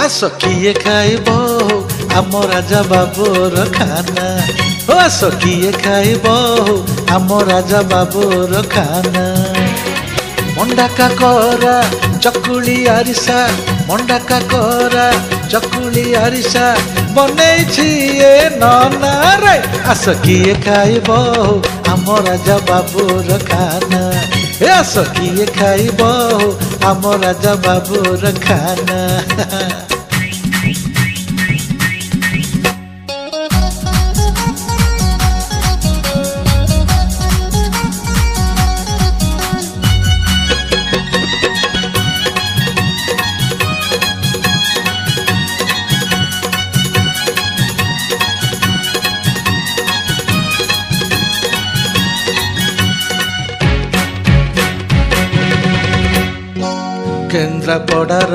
ଆସ କିଏ ଖାଇବ ଆମ ରାଜା ବାବୁର ଖାନା। ଓ ଆସ କିଏ ଖାଇବ ଆମ ରାଜା ବାବୁର ଖାନା। ମଣ୍ଡା କାକରା ଚକୁଳି ଆରିସା, ମଣ୍ଡା କାକରା ଚକୁଳି ଆରିସା ବନେଇଛି ଏ ନନା ରେ। ଆସ କିଏ ଖାଇବ ଆମ ରାଜା ବାବୁର ଖାନା। ଏ ଆସ କିଏ ଖାଇବ ଆମ ରାଜା ବାବୁର ଖାନା। କେନ୍ଦ୍ରାପଡ଼ାର